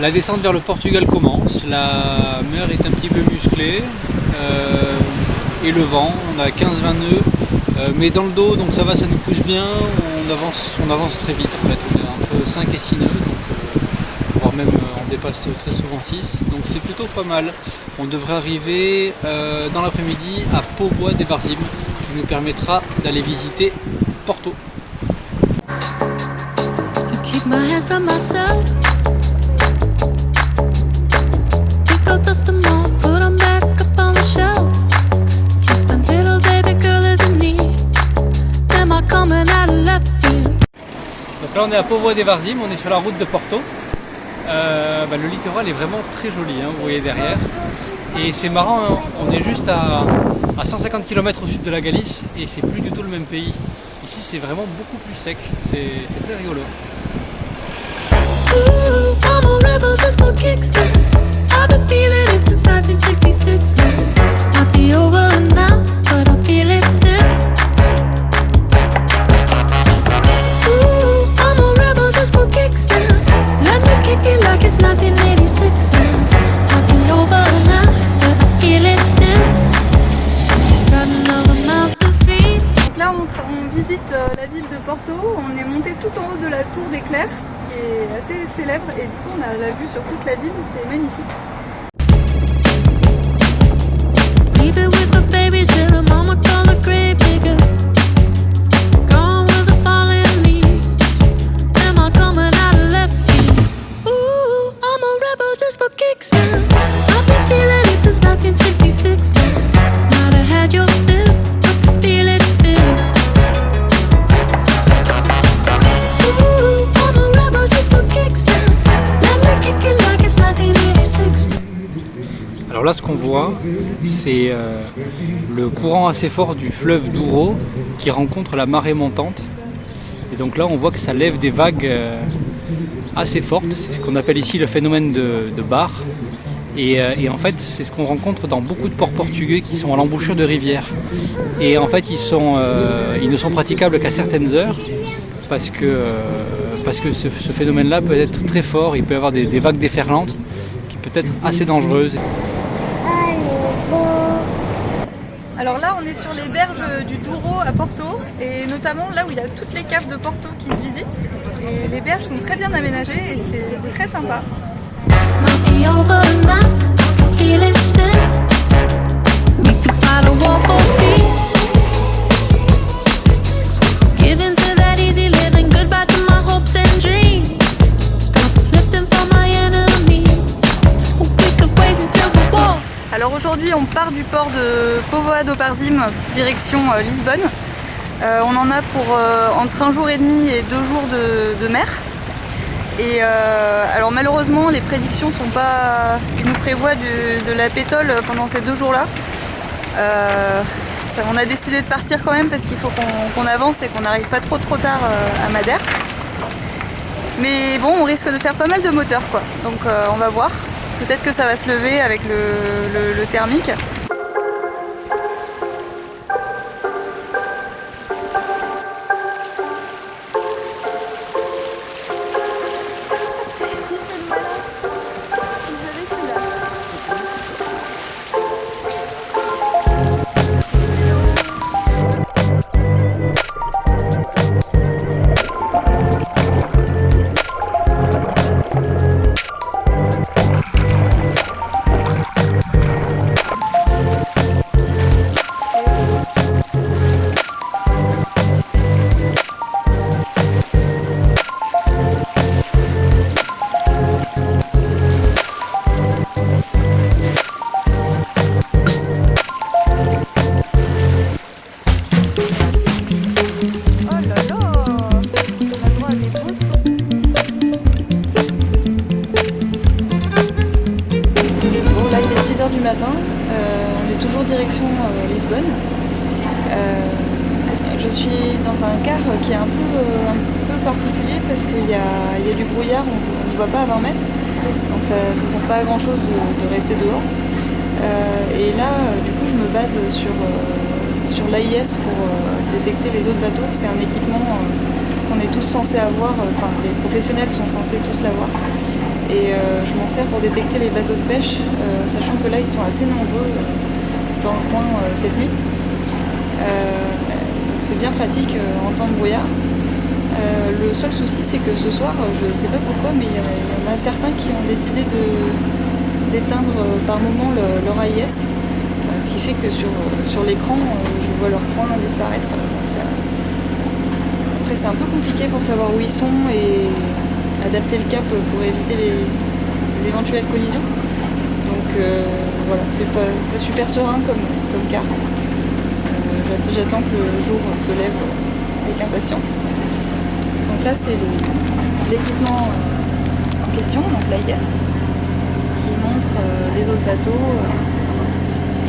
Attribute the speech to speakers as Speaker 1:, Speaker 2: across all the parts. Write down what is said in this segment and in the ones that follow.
Speaker 1: La descente vers le Portugal commence, la mer est un petit peu musclée et le vent, on a 15-20 nœuds, mais dans le dos, donc ça va, ça nous pousse bien, on avance très vite en fait, on est entre 5 et 6 nœuds, donc, voire même on dépasse très souvent 6, donc c'est plutôt pas mal. On devrait arriver dans l'après-midi à Póvoa de Varzim, qui nous permettra d'aller visiter Porto. Donc là on est à Póvoa de Varzim, on est sur la route de Porto. Le littoral est vraiment très joli, hein, vous voyez derrière. Et c'est marrant, hein, on est juste à 150 km au sud de la Galice et c'est plus du tout le même pays. Ici c'est vraiment beaucoup plus sec, c'est très rigolo.
Speaker 2: On visite la ville de Porto, on est monté tout en haut de la tour d'éclair qui est assez célèbre et du coup on a la vue sur toute la ville, c'est magnifique.
Speaker 1: Alors là ce qu'on voit c'est le courant assez fort du fleuve Douro qui rencontre la marée montante et donc là on voit que ça lève des vagues assez fortes, c'est ce qu'on appelle ici le phénomène de Bar et en fait c'est ce qu'on rencontre dans beaucoup de ports portugais qui sont à l'embouchure de rivières et en fait ils ne sont praticables qu'à certaines heures parce que ce phénomène là peut être très fort, il peut y avoir des vagues déferlantes qui peuvent être assez dangereuses.
Speaker 2: Alors là on est sur les berges du Douro à Porto et notamment là où il y a toutes les caves de Porto qui se visitent et les berges sont très bien aménagées et c'est très sympa. Alors aujourd'hui on part du port de Póvoa de Varzim direction Lisbonne. On en a pour entre un jour et demi et 2 jours de mer. Et alors malheureusement les prédictions sont pas... Ils nous prévoient de la pétole pendant ces 2 jours-là. On a décidé de partir quand même parce qu'il faut qu'on avance et qu'on n'arrive pas trop tard à Madère. Mais bon, on risque de faire pas mal de moteurs quoi, donc on va voir. Peut-être que ça va se lever avec le thermique. On est toujours direction Lisbonne. Je suis dans un car qui est un peu particulier parce qu'il y a du brouillard, on n'y voit pas à 20 mètres, donc ça ne sert pas à grand chose de rester dehors. Et là, du coup, je me base sur l'AIS pour détecter les autres bateaux. C'est un équipement qu'on est tous censés avoir, enfin les professionnels sont censés tous l'avoir. et je m'en sers pour détecter les bateaux de pêche, sachant que là ils sont assez nombreux dans le coin cette nuit. Donc c'est bien pratique en temps de brouillard. Le seul souci c'est que ce soir, je ne sais pas pourquoi, mais il y en a certains qui ont décidé d'éteindre par moment leur AIS, ce qui fait que sur l'écran je vois leur point disparaître. Après c'est un peu compliqué pour savoir où ils sont et adapter le cap pour éviter les éventuelles collisions. Donc voilà, c'est pas super serein comme car. J'attends que le jour se lève avec impatience. Donc là c'est l'équipement en question, donc l'AIS, qui montre les autres bateaux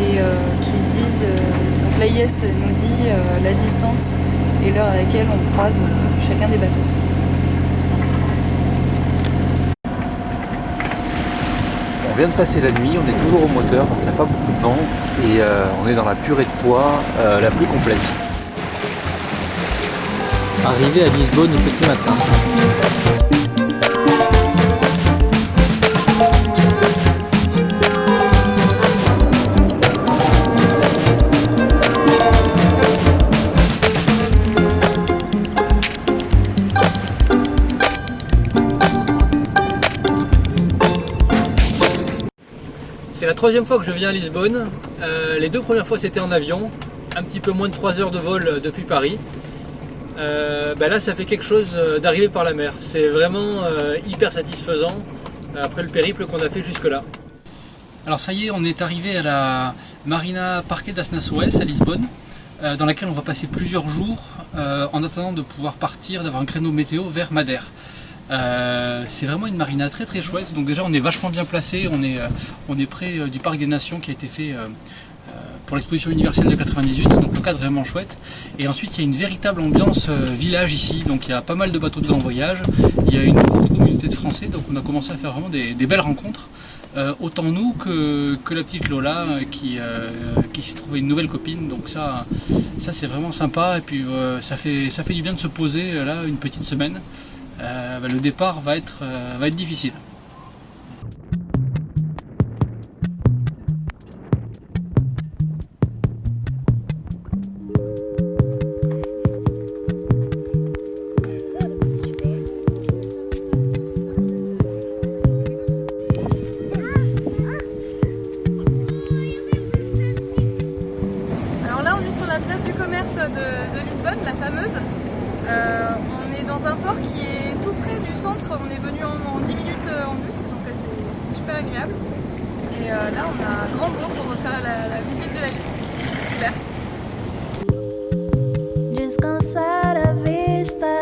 Speaker 2: et qui disent, donc l'AIS nous dit la distance et l'heure à laquelle on croise chacun des bateaux.
Speaker 3: On vient de passer la nuit, on est toujours au moteur, donc il n'y a pas beaucoup de vent et on est dans la purée de poids la plus complète.
Speaker 1: Arrivé à Lisbonne au petit matin. C'est la troisième fois que je viens à Lisbonne. Les 2 premières fois c'était en avion, un petit peu moins de 3 heures de vol depuis Paris. Là ça fait quelque chose d'arriver par la mer. C'est vraiment hyper satisfaisant après le périple qu'on a fait jusque là. Alors ça y est, on est arrivé à la Marina Parque das Nações à Lisbonne, dans laquelle on va passer plusieurs jours en attendant de pouvoir partir, d'avoir un créneau météo vers Madère. C'est vraiment une marina très très chouette, donc déjà on est vachement bien placé, on est près du Parc des Nations qui a été fait pour l'exposition universelle de 98, donc le cadre est vraiment chouette. Et ensuite il y a une véritable ambiance village ici, donc il y a pas mal de bateaux de grand voyage, il y a une forte communauté de Français, donc on a commencé à faire vraiment des belles rencontres, autant nous que la petite Lola qui s'est trouvé une nouvelle copine, donc ça c'est vraiment sympa, et puis ça fait du bien de se poser là une petite semaine. Le départ va être difficile.
Speaker 2: Alors là on est sur la place du commerce de Lisbonne, la fameuse. On est dans un port qui est tout près du centre, on est venu en 10 minutes en bus, donc c'est super agréable. Et là on a un grand beau pour faire la visite de la ville. Super.
Speaker 4: Descansar a vista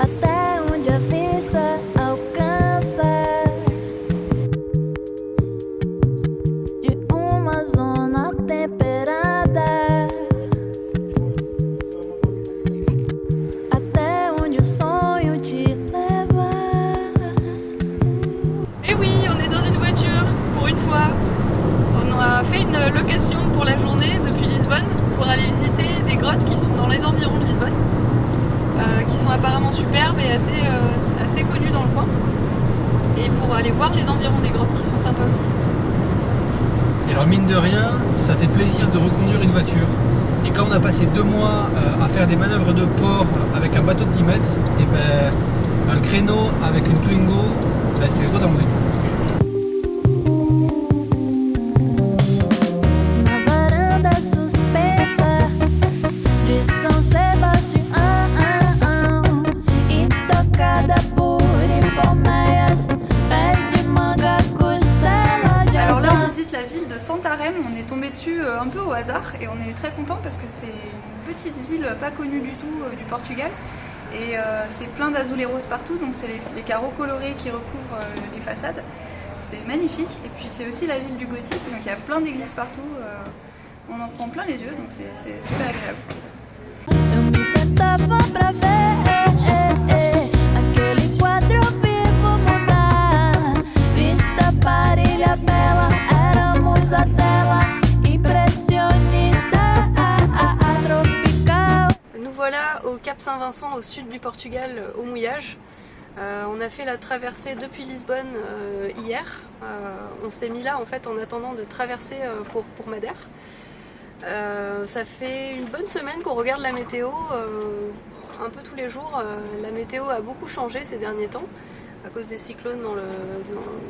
Speaker 4: até onde a vista alcança, de uma zona temperada até onde o sonho te leva.
Speaker 2: Et oui, on est dans une voiture pour une fois. On a fait une location pour la journée depuis Lisbonne pour aller visiter des grottes qui sont dans les environs de Lisbonne, qui sont apparemment superbes et assez connues dans le coin, et pour aller voir les environs des grottes qui sont sympas aussi.
Speaker 1: Et alors mine de rien, ça fait plaisir de reconduire une voiture. Et quand on a passé 2 mois à faire des manœuvres de port avec un bateau de 10 mètres, et un créneau avec une Twingo, c'était le gros d'emblée.
Speaker 4: Na varanda suspensa de São Sebastião, intocada por palmeiras, pés de manga, costela de
Speaker 2: Alors là on
Speaker 4: algodão.
Speaker 2: visite la ville de Santarém, on est tombé dessus un peu au hasard et on est très content parce que c'est une petite ville pas connue du tout du Portugal. Et c'est plein d'azuleros partout, donc c'est les carreaux colorés qui recouvrent les façades. C'est magnifique, et puis c'est aussi la ville du gothique, donc il y a plein d'églises partout, on en prend plein les yeux, donc c'est super agréable.
Speaker 4: Eu me sentava pra ver aquele quadro vivo mudar. Vista parilha bela, éramos a tela impressionista, tropical.
Speaker 2: Nous voilà au Cap Saint-Vincent, au sud du Portugal, au mouillage.
Speaker 5: On a fait la traversée depuis Lisbonne hier. On s'est mis là en fait en attendant de traverser pour Madère. Ça fait une bonne semaine qu'on regarde la météo, un peu tous les jours. La météo a beaucoup changé ces derniers temps à cause des cyclones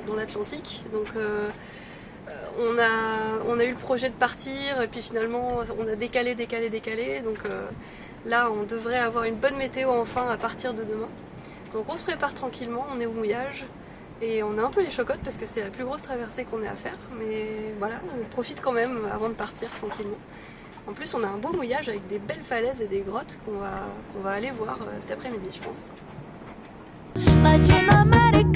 Speaker 5: dans l'Atlantique. Donc on a eu le projet de partir et puis finalement on a décalé. Donc là on devrait avoir une bonne météo enfin à partir de demain. Donc on se prépare tranquillement, on est au mouillage et on a un peu les chocottes parce que c'est la plus grosse traversée qu'on ait à faire. Mais voilà, on profite quand même avant de partir tranquillement. En plus on a un beau mouillage avec des belles falaises et des grottes qu'on va aller voir cet après-midi je pense.
Speaker 4: Latino-Americana.